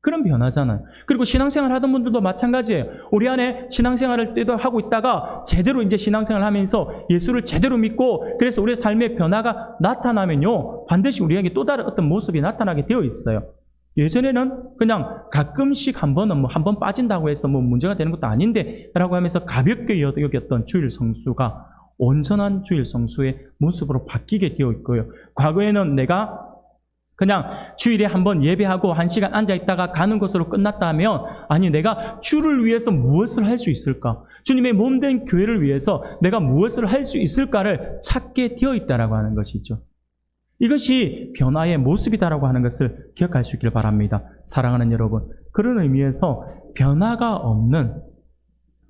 그런 변화잖아요. 그리고 신앙생활 하던 분들도 마찬가지예요. 우리 안에 신앙생활을 때도 하고 있다가 제대로 이제 신앙생활을 하면서 예수를 제대로 믿고 그래서 우리의 삶의 변화가 나타나면요, 반드시 우리에게 또 다른 어떤 모습이 나타나게 되어 있어요. 예전에는 그냥 가끔씩 한 번은 뭐 한 번 빠진다고 해서 뭐 문제가 되는 것도 아닌데 라고 하면서 가볍게 여겼던 주일 성수가 온전한 주일 성수의 모습으로 바뀌게 되어 있고요. 과거에는 내가 그냥 주일에 한번 예배하고 1시간 앉아있다가 가는 것으로 끝났다 하면, 아니 내가 주를 위해서 무엇을 할 수 있을까? 주님의 몸된 교회를 위해서 내가 무엇을 할 수 있을까를 찾게 되어 있다라고 하는 것이죠. 이것이 변화의 모습이다라고 하는 것을 기억할 수 있기를 바랍니다. 사랑하는 여러분, 그런 의미에서 변화가 없는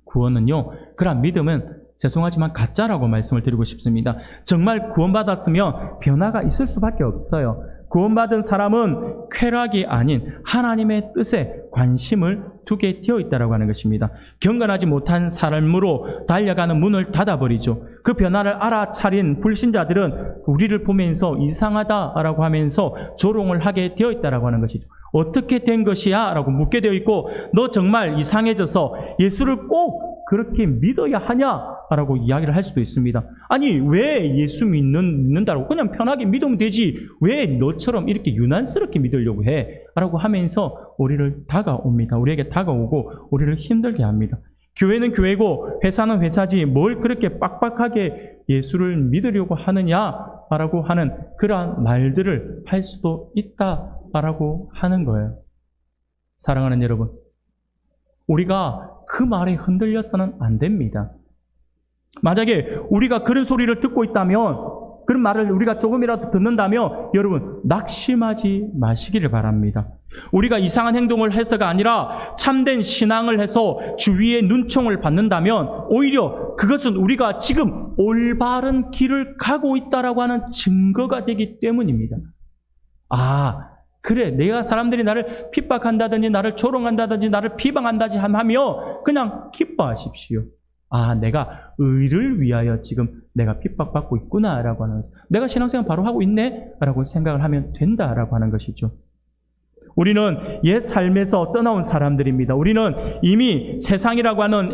구원은요, 그런 믿음은 죄송하지만 가짜라고 말씀을 드리고 싶습니다. 정말 구원받았으면 변화가 있을 수밖에 없어요. 구원받은 사람은 쾌락이 아닌 하나님의 뜻에 관심을 두게 되어 있다고 하는 것입니다. 경건하지 못한 삶으로 달려가는 문을 닫아버리죠. 그 변화를 알아차린 불신자들은 우리를 보면서 이상하다라고 하면서 조롱을 하게 되어 있다고 하는 것이죠. 어떻게 된 것이야? 라고 묻게 되어 있고, 너 정말 이상해져서 예수를 꼭 그렇게 믿어야 하냐? 라고 이야기를 할 수도 있습니다. 아니, 왜 예수 믿는다고 그냥 편하게 믿으면 되지, 왜 너처럼 이렇게 유난스럽게 믿으려고 해? 라고 하면서 우리를 다가옵니다. 우리에게 다가오고 우리를 힘들게 합니다. 교회는 교회고 회사는 회사지 뭘 그렇게 빡빡하게 예수를 믿으려고 하느냐라고 하는 그러한 말들을 할 수도 있다라고 하는 거예요. 사랑하는 여러분, 우리가 그 말에 흔들려서는 안 됩니다. 만약에 우리가 그런 소리를 듣고 있다면, 그런 말을 우리가 조금이라도 듣는다면 여러분 낙심하지 마시기를 바랍니다. 우리가 이상한 행동을 해서가 아니라 참된 신앙을 해서 주위의 눈총을 받는다면 오히려 그것은 우리가 지금 올바른 길을 가고 있다라고 하는 증거가 되기 때문입니다. 아, 그래, 내가 사람들이 나를 핍박한다든지 나를 조롱한다든지 나를 비방한다든지 하며 그냥 기뻐하십시오. 아, 내가 의를 위하여 지금 내가 핍박받고 있구나라고 하는 것을, 내가 신앙생활 바로 하고 있네 라고 생각을 하면 된다라고 하는 것이죠. 우리는 옛 삶에서 떠나온 사람들입니다. 우리는 이미 세상이라고 하는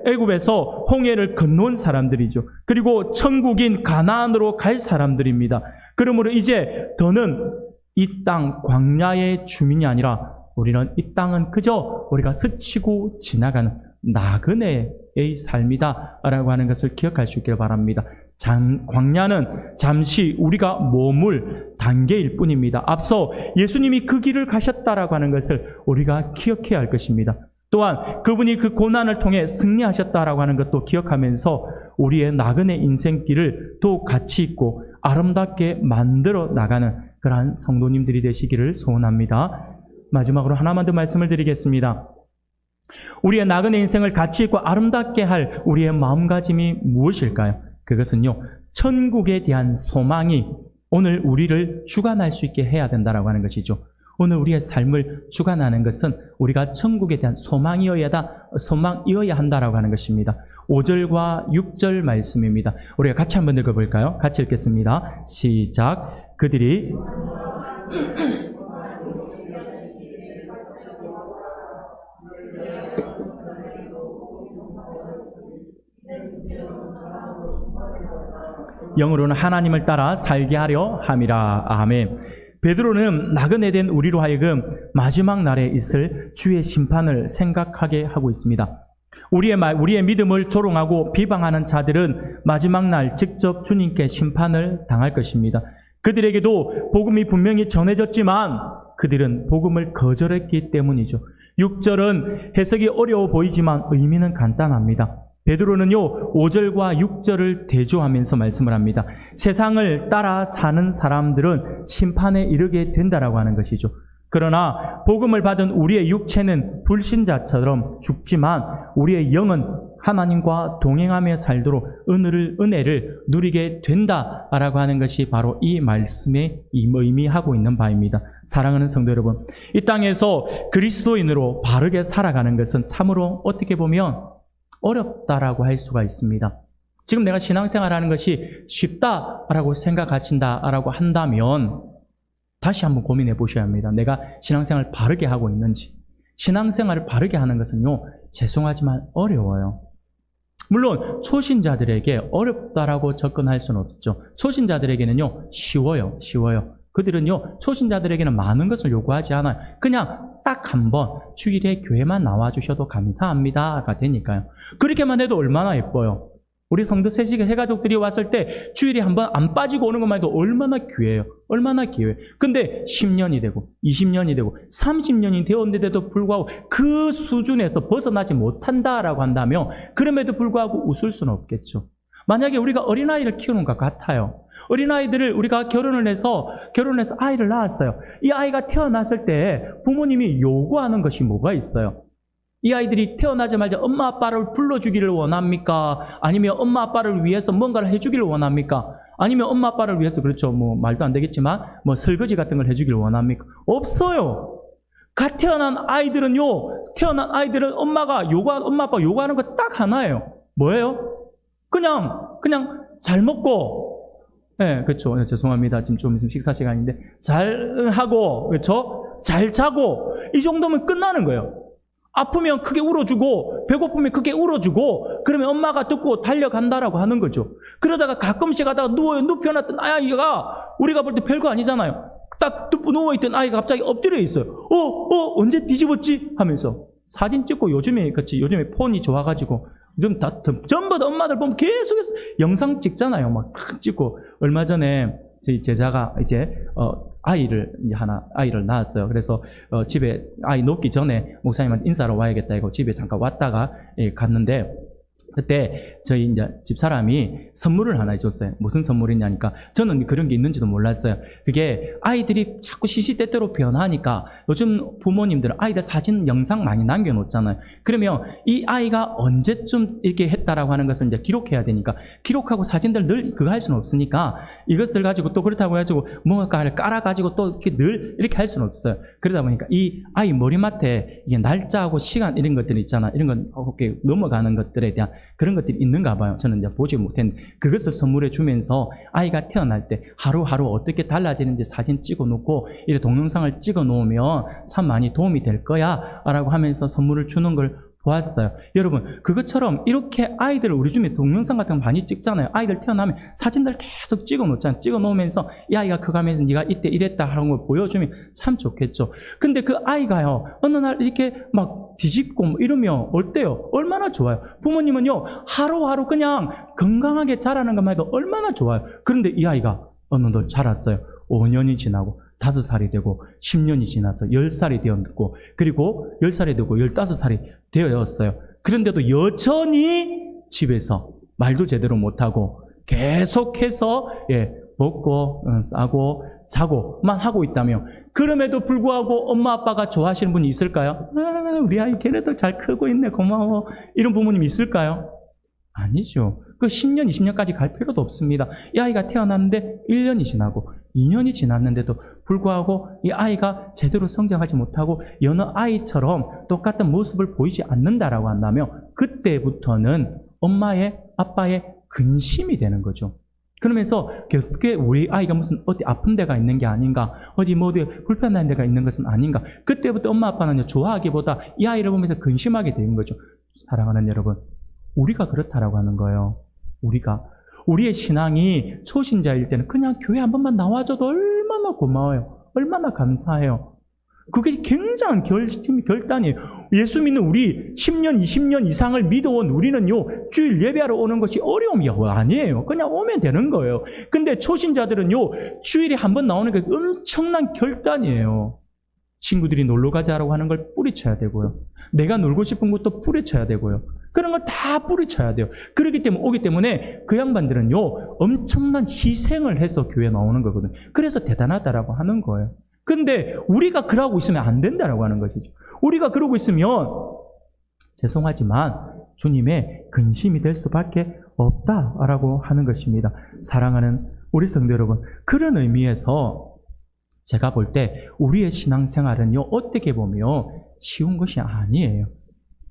애굽에서 홍해를 건너온 사람들이죠. 그리고 천국인 가나안으로 갈 사람들입니다. 그러므로 이제 더는 이 땅 광야의 주민이 아니라 우리는 이 땅은 그저 우리가 스치고 지나가는 나그네의 삶이다 라고 하는 것을 기억할 수 있기를 바랍니다. 광야는 잠시 우리가 머물 단계일 뿐입니다. 앞서 예수님이 그 길을 가셨다라고 하는 것을 우리가 기억해야 할 것입니다. 또한 그분이 그 고난을 통해 승리하셨다라고 하는 것도 기억하면서 우리의 나그네 인생길을 또 가치 있고 아름답게 만들어 나가는 그러한 성도님들이 되시기를 소원합니다. 마지막으로 하나만 더 말씀을 드리겠습니다. 우리의 나그네 인생을 가치 있고 아름답게 할 우리의 마음가짐이 무엇일까요? 그것은요, 천국에 대한 소망이 오늘 우리를 주관할 수 있게 해야 된다라고 하는 것이죠. 오늘 우리의 삶을 주관하는 것은 우리가 천국에 대한 소망이어야 한다라고 하는 것입니다. 5절과 6절 말씀입니다. 우리가 같이 한번 읽어볼까요? 같이 읽겠습니다. 시작. 그들이 영으로는 하나님을 따라 살게 하려 함이라. 아멘. 베드로는 나그네 된 우리로 하여금 마지막 날에 있을 주의 심판을 생각하게 하고 있습니다. 우리의 믿음을 조롱하고 비방하는 자들은 마지막 날 직접 주님께 심판을 당할 것입니다. 그들에게도 복음이 분명히 전해졌지만 그들은 복음을 거절했기 때문이죠. 6절은 해석이 어려워 보이지만 의미는 간단합니다. 베드로는요 5절과 6절을 대조하면서 말씀을 합니다. 세상을 따라 사는 사람들은 심판에 이르게 된다라고 하는 것이죠. 그러나 복음을 받은 우리의 육체는 불신자처럼 죽지만 우리의 영은 하나님과 동행하며 살도록 은혜를 누리게 된다라고 하는 것이 바로 이 말씀에 의미하고 있는 바입니다. 사랑하는 성도 여러분, 이 땅에서 그리스도인으로 바르게 살아가는 것은 참으로 어떻게 보면 어렵다라고 할 수가 있습니다. 지금 내가 신앙생활하는 것이 쉽다라고 생각하신다라고 한다면 다시 한번 고민해 보셔야 합니다. 내가 신앙생활을 바르게 하고 있는지. 신앙생활을 바르게 하는 것은요, 죄송하지만 어려워요. 물론 초신자들에게 어렵다라고 접근할 수는 없죠. 초신자들에게는요, 쉬워요. 그들은요, 초신자들에게는 많은 것을 요구하지 않아요. 그냥 딱 한 번 주일에 교회만 나와주셔도 감사합니다가 되니까요. 그렇게만 해도 얼마나 예뻐요. 우리 성도 세식 해가족들이 왔을 때 주일에 한 번 안 빠지고 오는 것만 해도 얼마나 귀해요. 얼마나 귀해요. 근데 10년이 되고 20년이 되고 30년이 되었는데도 불구하고 그 수준에서 벗어나지 못한다라고 한다면 그럼에도 불구하고 웃을 수는 없겠죠. 만약에 우리가 어린아이를 키우는 것 같아요. 어린아이들을 우리가 결혼을 해서 아이를 낳았어요. 이 아이가 태어났을 때 부모님이 요구하는 것이 뭐가 있어요? 이 아이들이 태어나자마자 엄마 아빠를 불러주기를 원합니까? 아니면 엄마 아빠를 위해서 뭔가를 해주기를 원합니까? 아니면 엄마 아빠를 위해서 그렇죠. 말도 안 되겠지만 설거지 같은 걸 해주기를 원합니까? 없어요. 태어난 아이들은 엄마 아빠 요구하는 거 딱 하나예요. 뭐예요? 그냥 잘 먹고, 네, 그렇죠. 죄송합니다. 지금 좀 있으면 식사 시간인데 잘 하고, 그렇죠? 잘 자고 이 정도면 끝나는 거예요. 아프면 크게 울어주고 배고프면 크게 울어주고 그러면 엄마가 듣고 달려간다라고 하는 거죠. 그러다가 가끔씩 하다가 눕혀놨던 아이가 우리가 볼 때 별거 아니잖아요. 딱 누워있던 아이가 갑자기 엎드려 있어요. 언제 뒤집었지? 하면서 사진 찍고 요즘에 폰이 좋아가지고 전부 다 엄마들 보면 계속해서 영상 찍잖아요. 막 찍고. 얼마 전에 저희 제자가 이제 아이를 낳았어요. 그래서 집에 아이 놓기 전에 목사님한테 인사하러 와야겠다 이거 집에 잠깐 왔다가 갔는데 그때 저희 이제 집사람이 선물을 하나 해줬어요. 무슨 선물이냐니까 저는 그런 게 있는지도 몰랐어요. 그게 아이들이 자꾸 시시때때로 변하니까 요즘 부모님들은 아이들 사진, 영상 많이 남겨놓잖아요. 그러면 이 아이가 언제쯤 이렇게 했다라고 하는 것을 이제 기록해야 되니까 기록하고 사진들 늘 그거 할 수는 없으니까 이것을 가지고 또 그렇다고 해가지고 뭔가를 깔아가지고 또 이렇게 늘 이렇게 할 수는 없어요. 그러다 보니까 이 아이 머리맡에 이게 날짜하고 시간 이런 것들이 있잖아. 이런 건 이렇게 넘어가는 것들에 대한 그런 것들이 있는가 봐요. 저는 이제 보지 못했는데 그것을 선물해 주면서 아이가 태어날 때 하루하루 어떻게 달라지는지 사진 찍어 놓고 이렇게 동영상을 찍어 놓으면 참 많이 도움이 될 거야 라고 하면서 선물을 주는 걸 보았어요. 여러분 그것처럼 이렇게 아이들을 우리 집에 동영상 같은 거 많이 찍잖아요. 아이들 태어나면 사진들 계속 찍어 놓잖아요. 찍어 놓으면서 이 아이가 커가면서 네가 이때 이랬다 하는 걸 보여주면 참 좋겠죠. 근데 그 아이가요 어느 날 이렇게 막 뒤집고 이러면 어때요? 얼마나 좋아요. 부모님은요 하루하루 그냥 건강하게 자라는 것만 해도 얼마나 좋아요. 그런데 이 아이가 어느 날 자랐어요. 5년이 지나고 5살이 되고 10년이 지나서 10살이 되었고 그리고 10살이 되고 15살이 되었어요. 그런데도 여전히 집에서 말도 제대로 못하고 계속해서 먹고 싸고 자고만 하고 있다며 그럼에도 불구하고 엄마 아빠가 좋아하시는 분이 있을까요? 우리 아이 걔네들 잘 크고 있네 고마워 이런 부모님이 있을까요? 아니죠. 그 10년, 20년까지 갈 필요도 없습니다. 이 아이가 태어났는데 1년이 지나고 2년이 지났는데도 불구하고 이 아이가 제대로 성장하지 못하고 여느 아이처럼 똑같은 모습을 보이지 않는다라고 한다면 그때부터는 엄마의 아빠의 근심이 되는 거죠. 그러면서 어떻게 우리 아이가 무슨 어디 아픈 데가 있는 게 아닌가, 어디 불편한 데가 있는 것은 아닌가. 그때부터 엄마 아빠는 좋아하기보다 이 아이를 보면서 근심하게 되는 거죠. 사랑하는 여러분, 우리가 그렇다라고 하는 거예요. 우리의 신앙이 초신자일 때는 그냥 교회 한 번만 나와줘도 얼마나 고마워요. 얼마나 감사해요. 그게 굉장한 결단이에요. 예수 믿는 우리 10년, 20년 이상을 믿어온 우리는요, 주일 예배하러 오는 것이 어려움이 아니에요. 그냥 오면 되는 거예요. 근데 초신자들은요, 주일에 한 번 나오는 게 엄청난 결단이에요. 친구들이 놀러 가자라고 하는 걸 뿌리쳐야 되고요. 내가 놀고 싶은 것도 뿌리쳐야 되고요. 그런 걸 다 뿌리쳐야 돼요. 오기 때문에 그 양반들은요, 엄청난 희생을 해서 교회에 나오는 거거든요. 그래서 대단하다라고 하는 거예요. 근데 우리가 그러고 있으면 안 된다라고 하는 것이죠. 우리가 그러고 있으면 죄송하지만 주님의 근심이 될 수밖에 없다라고 하는 것입니다. 사랑하는 우리 성도 여러분, 그런 의미에서 제가 볼 때 우리의 신앙생활은요, 어떻게 보면 쉬운 것이 아니에요.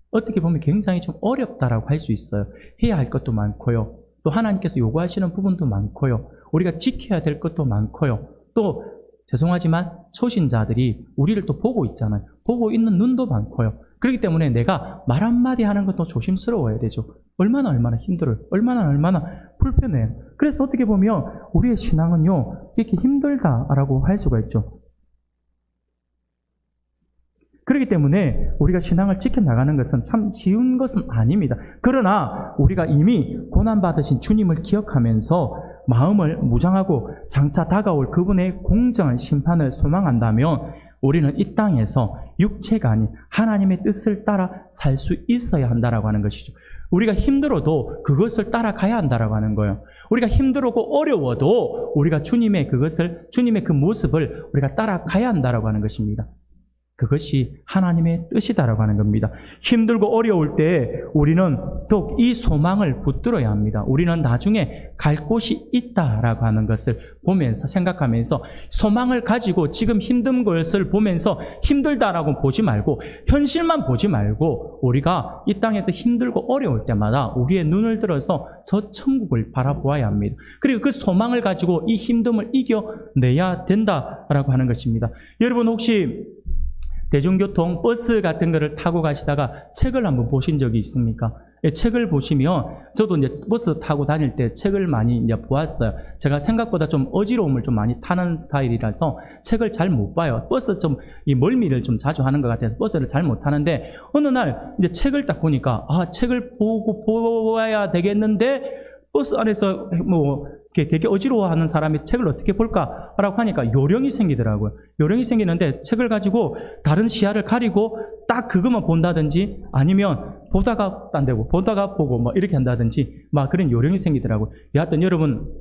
어떻게 보면 굉장히 좀 어렵다라고 할 수 있어요. 해야 할 것도 많고요. 또 하나님께서 요구하시는 부분도 많고요. 우리가 지켜야 될 것도 많고요. 또 죄송하지만 초신자들이 우리를 또 보고 있잖아요. 보고 있는 눈도 많고요. 그렇기 때문에 내가 말 한마디 하는 것도 조심스러워야 되죠. 얼마나 힘들어요. 얼마나 불편해요. 그래서 어떻게 보면 우리의 신앙은요, 이렇게 힘들다라고 할 수가 있죠. 그렇기 때문에 우리가 신앙을 지켜나가는 것은 참 쉬운 것은 아닙니다. 그러나 우리가 이미 고난받으신 주님을 기억하면서 마음을 무장하고 장차 다가올 그분의 공정한 심판을 소망한다면 우리는 이 땅에서 육체가 아닌 하나님의 뜻을 따라 살 수 있어야 한다라고 하는 것이죠. 우리가 힘들어도 그것을 따라가야 한다라고 하는 거예요. 우리가 힘들고 어려워도 우리가 주님의 그 모습을 우리가 따라가야 한다라고 하는 것입니다. 그것이 하나님의 뜻이다라고 하는 겁니다. 힘들고 어려울 때 우리는 더욱 이 소망을 붙들어야 합니다. 우리는 나중에 갈 곳이 있다라고 하는 것을 보면서 생각하면서 소망을 가지고 지금 힘든 것을 보면서 힘들다라고 보지 말고 현실만 보지 말고 우리가 이 땅에서 힘들고 어려울 때마다 우리의 눈을 들어서 저 천국을 바라보아야 합니다. 그리고 그 소망을 가지고 이 힘듦을 이겨내야 된다라고 하는 것입니다. 여러분 혹시 대중교통 버스 같은 거를 타고 가시다가 책을 한번 보신 적이 있습니까? 책을 보시면 저도 이제 버스 타고 다닐 때 책을 많이 이제 보았어요. 제가 생각보다 좀 어지러움을 좀 많이 타는 스타일이라서 책을 잘 못 봐요. 버스 좀 이 멀미를 좀 자주 하는 것 같아서 버스를 잘 못 타는데 어느 날 이제 책을 딱 보니까 책을 보아야 되겠는데 버스 안에서 되게 어지러워하는 사람이 책을 어떻게 볼까라고 하니까 요령이 생기더라고요. 요령이 생기는데 책을 가지고 다른 시야를 가리고 딱 그것만 본다든지 아니면 보다가 안 되고 보다가 보고 이렇게 한다든지 그런 요령이 생기더라고요. 여하튼 여러분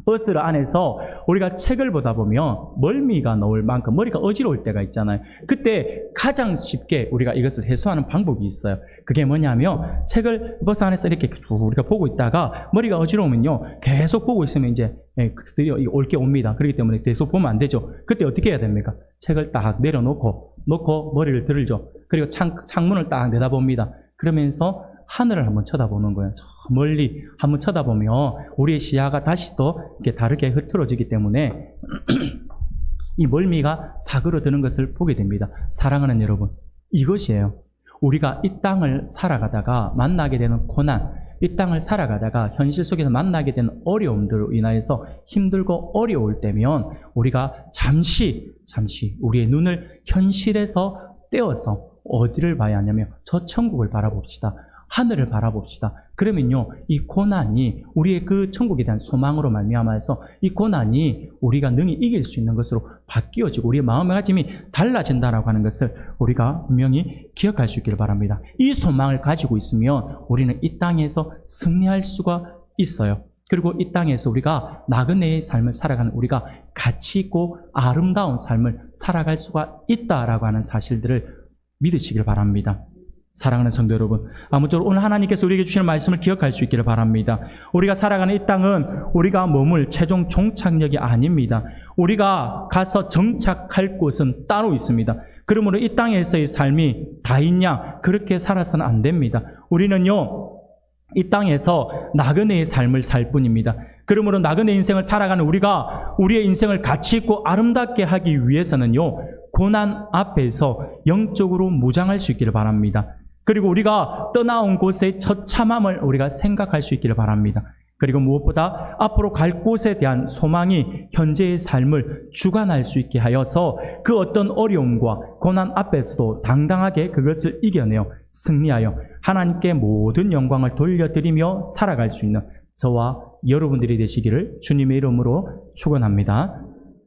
버스 안에서 우리가 책을 보다 보면 멀미가 나올 만큼 머리가 어지러울 때가 있잖아요. 그때 가장 쉽게 우리가 이것을 해소하는 방법이 있어요. 그게 뭐냐면 책을 버스 안에서 이렇게 우리가 보고 있다가 머리가 어지러우면요 계속 보고 있으면 이제 드디어 올 게 옵니다. 그렇기 때문에 계속 보면 안 되죠. 그때 어떻게 해야 됩니까? 책을 딱 내려놓고 머리를 들죠. 그리고 창문을 딱 내다봅니다. 그러면서 하늘을 한번 쳐다보는 거예요. 저 멀리 한번 쳐다보면 우리의 시야가 다시 또 이렇게 다르게 흐트러지기 때문에 이 멀미가 사그러드는 것을 보게 됩니다. 사랑하는 여러분, 이것이에요. 우리가 이 땅을 살아가다가 만나게 되는 고난, 이 땅을 살아가다가 현실 속에서 만나게 되는 어려움들로 인하여서 힘들고 어려울 때면 우리가 잠시 우리의 눈을 현실에서 떼어서 어디를 봐야 하냐면 저 천국을 바라봅시다. 하늘을 바라봅시다. 그러면요, 이 고난이 우리의 그 천국에 대한 소망으로 말미암아서 이 고난이 우리가 능히 이길 수 있는 것으로 바뀌어지고 우리의 마음가짐이 달라진다라고 하는 것을 우리가 분명히 기억할 수 있기를 바랍니다. 이 소망을 가지고 있으면 우리는 이 땅에서 승리할 수가 있어요. 그리고 이 땅에서 우리가 나그네의 삶을 살아가는 우리가 가치 있고 아름다운 삶을 살아갈 수가 있다라고 하는 사실들을 믿으시길 바랍니다. 사랑하는 성도 여러분, 아무쪼록 오늘 하나님께서 우리에게 주시는 말씀을 기억할 수 있기를 바랍니다. 우리가 살아가는 이 땅은 우리가 머물 최종 종착역이 아닙니다. 우리가 가서 정착할 곳은 따로 있습니다. 그러므로 이 땅에서의 삶이 다 있냐? 그렇게 살아서는 안 됩니다. 우리는요, 이 땅에서 나그네의 삶을 살 뿐입니다. 그러므로 나그네 인생을 살아가는 우리가 우리의 인생을 가치 있고 아름답게 하기 위해서는요, 고난 앞에서 영적으로 무장할 수 있기를 바랍니다. 그리고 우리가 떠나온 곳의 처참함을 우리가 생각할 수 있기를 바랍니다. 그리고 무엇보다 앞으로 갈 곳에 대한 소망이 현재의 삶을 주관할 수 있게 하여서 그 어떤 어려움과 고난 앞에서도 당당하게 그것을 이겨내어 승리하여 하나님께 모든 영광을 돌려드리며 살아갈 수 있는 저와 여러분들이 되시기를 주님의 이름으로 축원합니다.